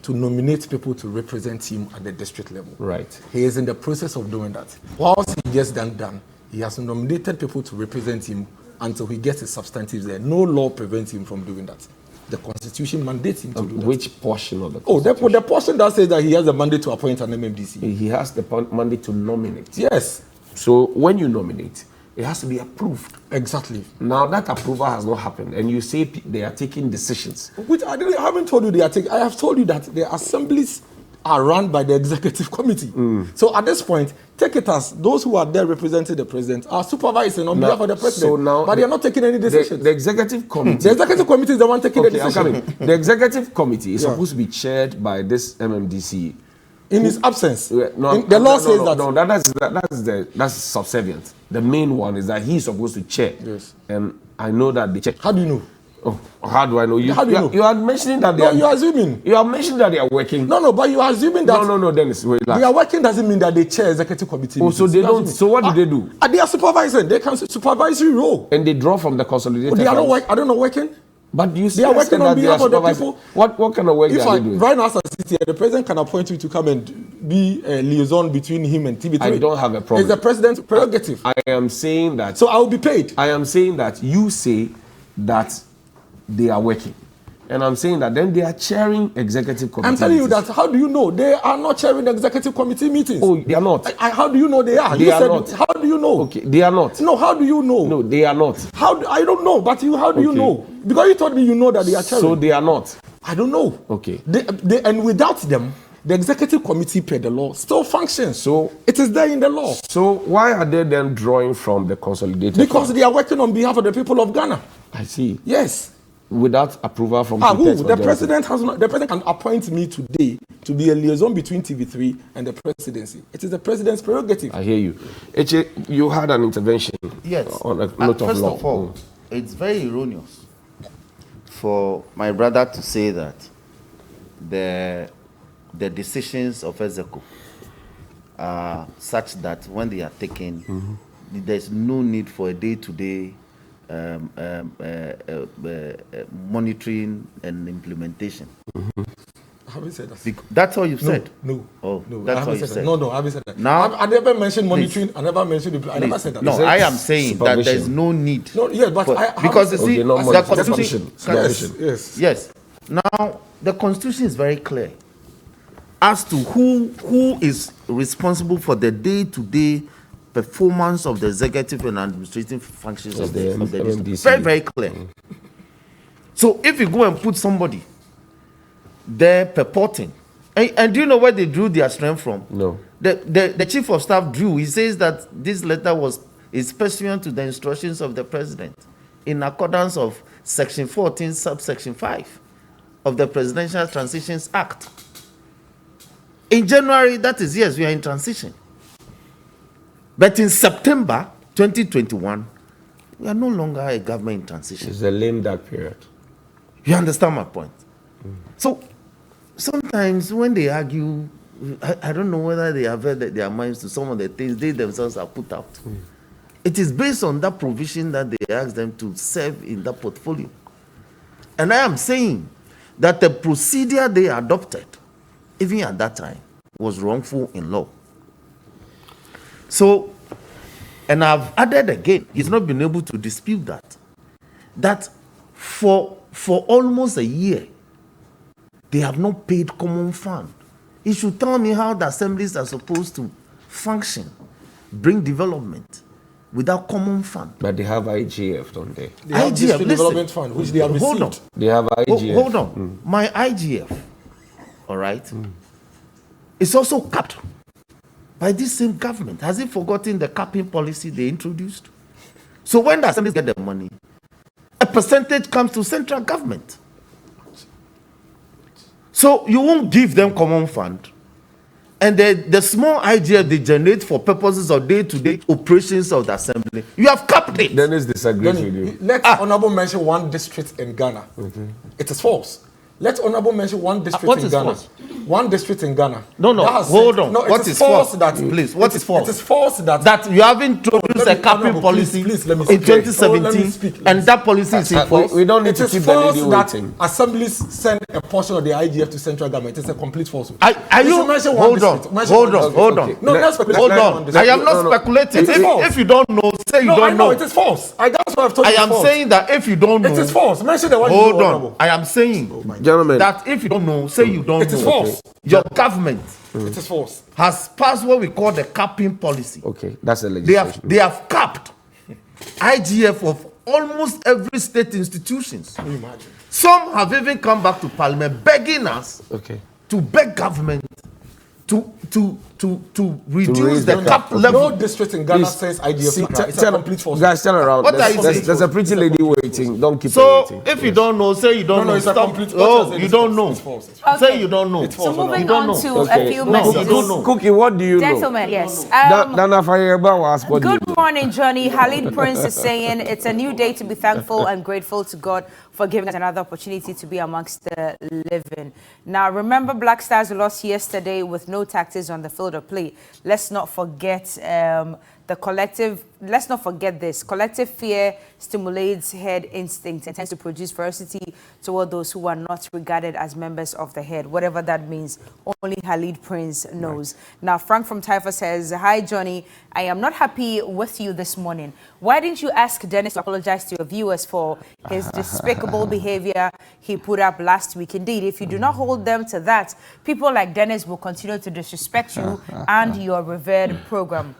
to nominate people to represent him at the district level. Right. He is in the process of doing that. Whilst he gets done, he has nominated people to represent him until he gets his substantives there. No law prevents him from doing that. The constitution mandates him to do that. Which portion of the Oh, constitution? the portion that says that he has the mandate to appoint an MMDC. He has the mandate to nominate. Yes, So when you nominate, it has to be approved. exactly. Now that approval has not happened, and you say they are taking decisions. Which I haven't told you they are taking. I have told you that the assemblies are run by the executive committee. So at this point, take it as those who are there representing the president are supervising on behalf of the president. So now but they are not taking any decisions. The executive committee. The executive committee is the one taking Okay, the I'm decision. coming. The executive committee is Yeah. supposed to be chaired by this MMDCE. In his absence, The law says that. No, that's subservient. The main one is that he's supposed to chair. Yes. And I know that the chair. How do you know? Oh, how do I know? How do you know? You are mentioning that they No, are. you are assuming. You are mentioning that they are working. No, but you are assuming that No, Dennis. Wait, they are working doesn't mean that they chair executive committee. Oh, so meetings. they You are don't. assuming. So what do they do? They are supervising. They can supervisory role. And they draw from the consolidated. They are not funds. I don't know working. But you They are working on behalf of the people. What kind of work If are they doing? right now as I sit here, the president can appoint you to come and be a liaison between him and TV3. I don't have a problem. It's the president's prerogative. I am saying that. So I will be paid. I am saying that you say that they are working. And I'm saying that then they are chairing executive committee. I'm telling you meetings. that. How do you know they are not chairing the executive committee meetings? Oh, they are not. How do you know they are? They You are said not. it. How do you know? Okay, they are not. No, how do you know? No, they are not. I don't know, but how do you Okay. know? Because you told me you know that they are chairing. So they are not. I don't know. Okay. And without them, the executive committee per the law still functions. So it is there in the law. So why are they then drawing from the consolidated? Because fund? they are working on behalf of the people of Ghana. I see. Yes. Without approval from Who? two-thirds The majority. president has not. The president can appoint me today to be a liaison between TV3 and the presidency. It is the president's prerogative. I hear you. Eche, you had an intervention. Yes. On a note of First law. of all, it's very erroneous for my brother to say that the decisions of Execo are such that when they are taken, there's no need for a day-to-day monitoring and implementation. I haven't said that. That's all you said. No. Oh, No, that's I haven't all you said said. that. No, I haven't said that. Now- I never mentioned monitoring. I never mentioned. I never said that. No, Is it I am saying that there's supervision? no need. No, yeah, but for- I because you haven't- see, Okay, no the monitoring, constitution. supervision. Yes. Yes. Now the constitution is very clear as to who is responsible for the day-to-day performance of the executive and administrative functions of the MMDCE. district. Very, very clear. So if you go and put somebody there purporting, and do you know where they drew their strength from? No. The chief of staff drew. He says that this letter is pursuant to the instructions of the president in accordance of Section 14, subsection 5 of the Presidential Transitions Act. In January, that is, yes, we are in transition. But in September 2021, we are no longer a government in transition. It's a lame duck period. You understand my point? So sometimes when they argue, I don't know whether they have heard their minds to some of the things they themselves have put out. It is based on that provision that they ask them to serve in that portfolio. And I am saying that the procedure they adopted, even at that time, was wrongful in law. So, and I've added again, he's not been able to dispute that for almost a year, they have not paid common fund. He should tell me how the assemblies are supposed to function, bring development without common fund. But they have IGF, don't they? They have IGF, District Development Fund, which they have received. Hold on. They have IGF. Hold on. My IGF, all right, is also capped by this same government. Has it forgotten the capping policy they introduced? So when the assemblies get the money, a percentage comes to central government. So you won't give them common fund. And the small IGF they generate for purposes of day-to-day operations of the assembly, you have capped it. Dennis disagrees with you. Let Honorable mention one district in Ghana. It is false. Let Honorable mention one district in Ghana. False? One district in Ghana. No, hold on. No, What is false? Please, what is false? It is false that you have introduced a capping policy please, let me in speak. 2017, and that policy is in force. We don't need It to is keep the lady false that waiting. assemblies send a portion of the IGF to central government. It's a complete falsehood. Are you? Hold on. Hold on. No, not speculation. Hold on. I am not speculating. It is false. If you don't know, say you No, I don't know know. it is false. That's what I've told I you. am saying that if you don't know, it is false. Mention the one you hold know, on. Honorable. I am saying Gentlemen, that if you don't know, say you don't know. It is false. Your government It is false. has passed what we call the capping policy. okay, that's the They legislation. have capped IGF of almost every state institutions. Can you imagine? Some have even come back to parliament begging us Okay. to beg government to reduce raise the the cap cap. level. No district in Ghana Please, says IGF. see, It's a complete falsehood. guys, turn around. What are you saying? There's a pretty lady waiting. Don't keep her So waiting. if you don't know, say you don't No, know. it's a Stop. complete Oh, false. you don't know. It's false. Say you don't know. It's So false. moving You don't on know. to Okay. a few No, messages. you don't know. Cookie, what do you know? Gentlemen, yes. Nana Fayeba was what do you Good know? morning, Johnny. Halid Prince is saying it's a new day to be thankful and grateful to God for giving us another opportunity to be amongst the living. Now, remember Black Stars lost yesterday with no tactics on the field of play. Let's not forget let's not forget this. Collective fear stimulates herd instinct and tends to produce ferocity toward those who are not regarded as members of the herd, whatever that means. Only Halid Prince knows. Right. Now, Frank from Taifa says, hi, Johnny. I am not happy with you this morning. Why didn't you ask Dennis to apologize to your viewers for his despicable behavior he put up last week? Indeed, if you do not hold them to that, people like Dennis will continue to disrespect you and your revered program.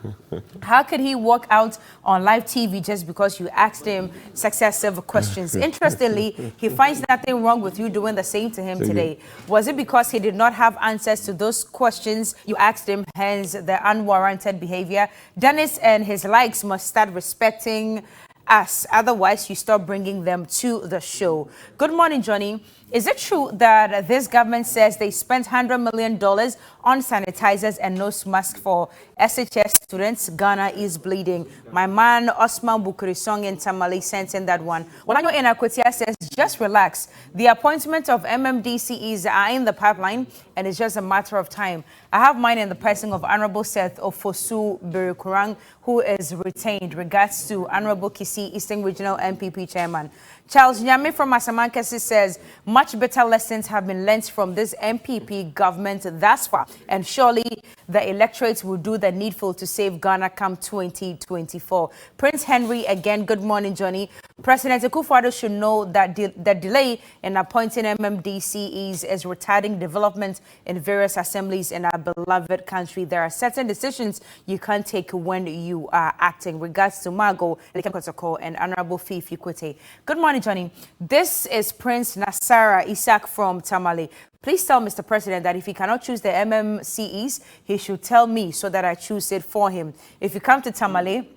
How could he walk out on live TV just because you asked him successive questions? Interestingly, he finds nothing wrong with you doing the same to him today. Was it because he did not have answers to those questions you asked him, hence the unwarranted behavior? Dennis and his likes must start respecting us. Otherwise, you stop bringing them to the show. Good morning, Johnny. Is it true that this government says they spent $100 million on sanitizers and nose masks for SHS students? Ghana is bleeding. My man, Osman Bukurisong in Tamale, sent in that one. Walanyo Enakwetia says, just relax. The appointment of MMDCEs are in the pipeline, and it's just a matter of time. I have mine in the person of Honorable Seth Ofosu Birikurang, who is retained. Regards to Honorable Kisi, Eastern Regional MPP Chairman. Charles Nyame from Asamankasi says, much better lessons have been learnt from this MPP government thus far, and surely the electorate will do the needful to save Ghana come 2024. Prince Henry, again, good morning, Johnny. President Akufo-Addo should know that the delay in appointing MMDCEs is retarding development in various assemblies in our beloved country. There are certain decisions you can't take when you are acting. Regards to Margo, Lekemkotoko, and Honorable Fifi Kwete. Good morning, Johnny. This is Prince Nasara Isaac from Tamale. Please tell Mr. President that if he cannot choose the MMCEs, he should tell me so that I choose it for him. If you come to Tamale,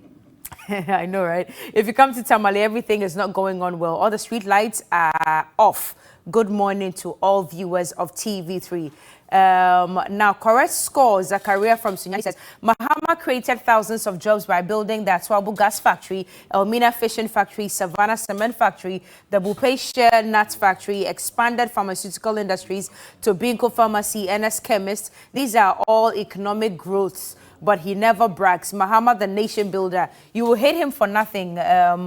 I know, right? If you come to Tamale, everything is not going on well. All the street lights are off. Good morning to all viewers of TV3. Now, correct score, Zakaria from Sunyani says, Mahama created thousands of jobs by building the Atwabu Gas Factory, Elmina Fishing Factory, Savannah Cement Factory, the Bupeisha Nut Factory, expanded pharmaceutical industries to Binko Pharmacy, NS Chemist. These are all economic growths, but he never brags. Mahama, the nation builder, you will hate him for nothing,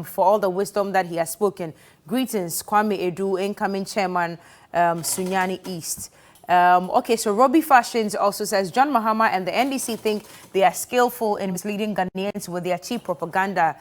for all the wisdom that he has spoken. Greetings, Kwame Edu, incoming chairman, Sunyani East. Okay, so Robbie Fashions also says, John Mahama and the NDC think they are skillful in misleading Ghanaians with their cheap propaganda.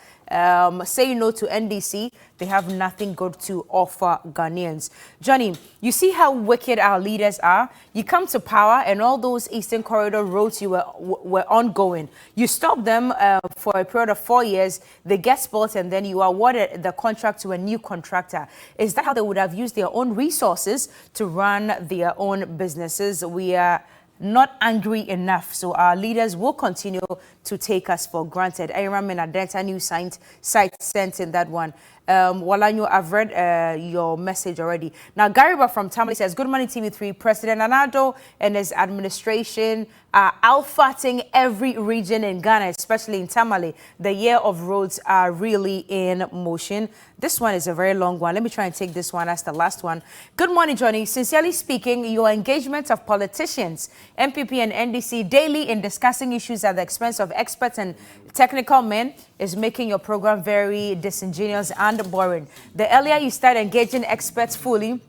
Say no to NDC. They have nothing good to offer Ghanaians. Johnny, you see how wicked our leaders are? You come to power and all those Eastern Corridor roads you were ongoing. You stop them for a period of 4 years. They get spoiled and then you awarded the contract to a new contractor. Is that how they would have used their own resources to run their own businesses? We are not angry enough, so our leaders will continue to take us for granted. Aaron Menadenta News site sent in that one. Walanyo, I've read your message already. Now, Gariba from Tamale says, good morning, TV3. President Anado and his administration are outfarting every region in Ghana, especially in Tamale. The year of roads are really in motion. This one is a very long one. Let me try and take this one as the last one. Good morning, Johnny. Sincerely speaking, your engagement of politicians, MPP and NDC daily in discussing issues at the expense of experts and technical men is making your program very disingenuous and boring. The earlier you start engaging experts fully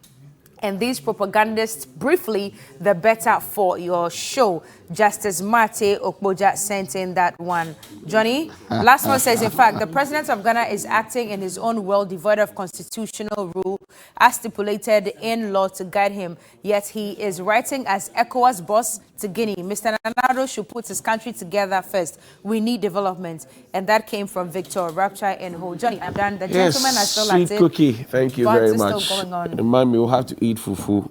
and these propagandists briefly, the better for your show. Justice Mate Okboja sent in that one. Johnny, last one says, in fact, the president of Ghana is acting in his own world devoid of constitutional rule as stipulated in law to guide him. Yet he is writing as ECOWAS boss to Guinea. Mr. Nanado should put his country together first. We need development. And that came from Victor Rapture and Ho. Johnny, I'm done. The gentleman are still sweet active. Cookie. Thank you very much. Still going on. Remind me, we'll have to eat fufu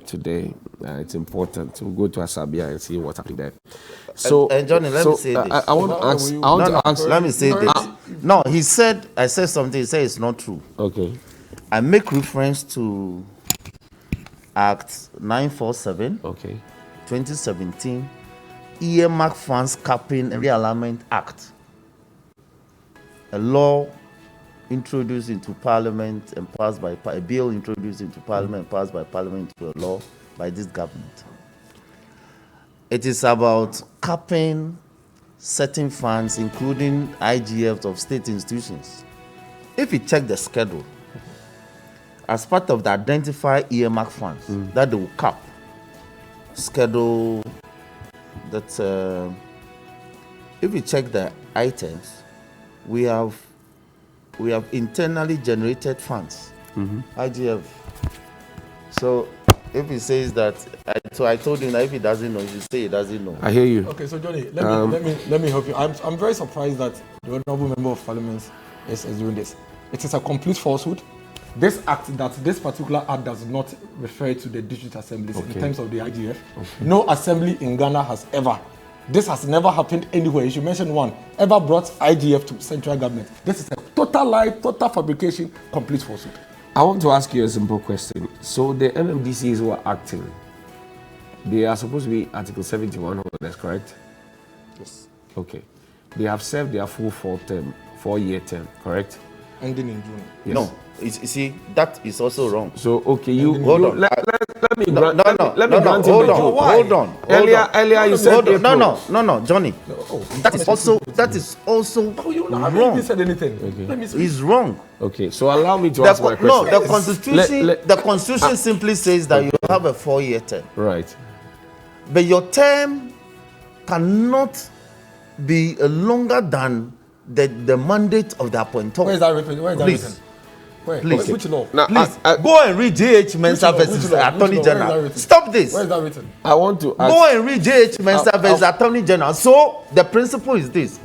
today. It's important. We'll go to Asabia and see what's happening there. So, and Johnny, let me say this. I want to ask. Let me say this. No, I said something. He said it's not true. Okay. I make reference to Act 947, Okay. 2017, Earmark Funds Capping and Realignment Act. A law introduced into Parliament and passed by a bill introduced into Parliament and passed by Parliament to a law by this government. It is about capping certain funds, including IGFs of state institutions. If you check the schedule, as part of the identified earmark funds that they will cap, schedule that if you check the items, we have internally generated funds, IGF. So if he says that, so I told him that if he doesn't know, he should say he doesn't know. I hear you. Okay, so Johnny, let me help you. I'm very surprised that the honorable member of parliament is doing this. It is a complete falsehood. This particular act does not refer to the district assemblies in terms of the IGF. No assembly in Ghana has ever. This has never happened anywhere. You should mention one ever brought IGF to central government. This is a total lie, total fabrication, complete falsehood. I want to ask you a simple question. So the MMDCs who are acting, they are supposed to be Article 71 holders, correct? Yes. Okay. They have served their full 4-year term, correct? Ending in June. Yes. No, you see, that is also wrong. So, okay, you hold on. Let me grant him hold the on, joke. hold on. Earlier you said hold on. April. No, Johnny. That is also I wrong. haven't said anything. Okay. Let me see. It's wrong. Okay, so allow me to ask my question. No, the constitution simply says that you have a 4-year term. Right. But your term cannot be longer than the mandate of the appointee. Where is that written? Where is that Please. written? Please. Which law? Now, Please go and read J.H. Mensah versus Attorney General. Stop this. Where is that written? I want to ask. Go and read J.H. Mensah versus Attorney General. So the principle is this: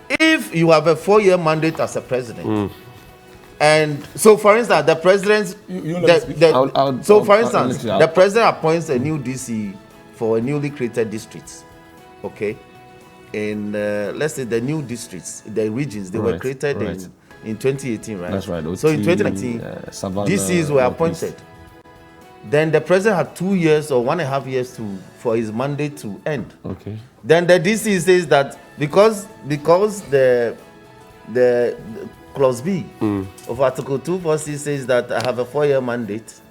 if you have a 4-year mandate as a president, and so for instance, the president, the president appoints a new DC for a newly created district. Okay, in let's say the new districts, the regions, they were created in 2018, right? That's right. So in 2019, DCs were appointed. Then the president had 2 years or 1.5 years for his mandate to end. Okay. Then the DC says that because the clause B of Article 246 says that I have a 4-year mandate,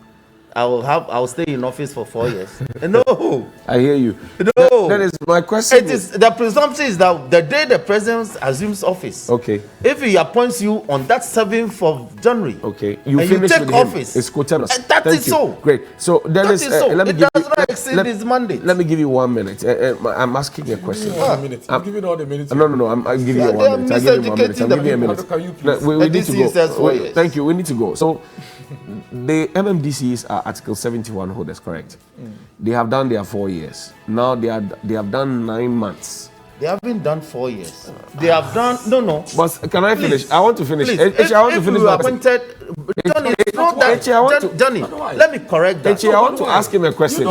I'll stay in office for 4 years. No. I hear you. No. That is my question. It is the presumption is that the day the president assumes office, okay, if he appoints you on that 7th of January, okay, you take with office. It's quoted. That is so. Great. So That is so. let me It give does you, not exceed his mandate. Let me give you 1 minute. I'm asking a question. I'm giving all the minutes. No. I'm giving you 1 minute. I'll give you 1 minute. I'm giving you a minute. Can you please? We need to DC says 4 go. years. Thank you. We need to go. So the MMDCEs are Article 71 holders, correct? They have done their 4 years. Now they have done 9 months. They haven't done 4 years. They have done no. But can I finish? Please. I want to finish. Please. I want to finish. You appointed, Johnny, it's not that. Johnny, let me correct that. I want to ask him a question.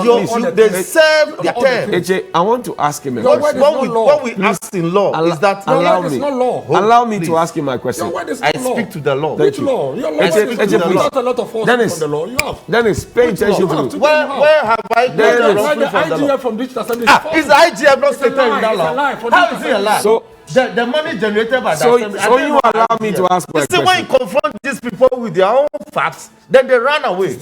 They serve their term. I want to ask him a question. What we ask in law is that allow me to ask him my question. I speak to the law. Which law? Your law speaks to the law. Not a lot of force from the law. You have. Dennis, pay attention to me. Where have I the IGF from Digital Assembly? Is the IGF not stated in that law? How is it a lie? So the money generated by so you allow me to ask my question. When you confront these people with their own facts, then they run away.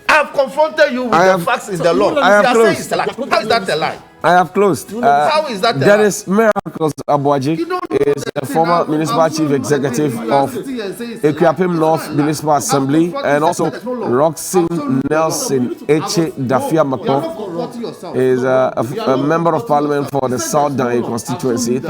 I have confronted you with the facts in the law. How is that a lie? I have closed. How is that a lie? Dennis Miracles Abuaji is a former municipal chief executive of Equiapim North Municipal Assembly, and also Roxin Nelson Eche Dafia Mako is a member of parliament for the South Dine constituency.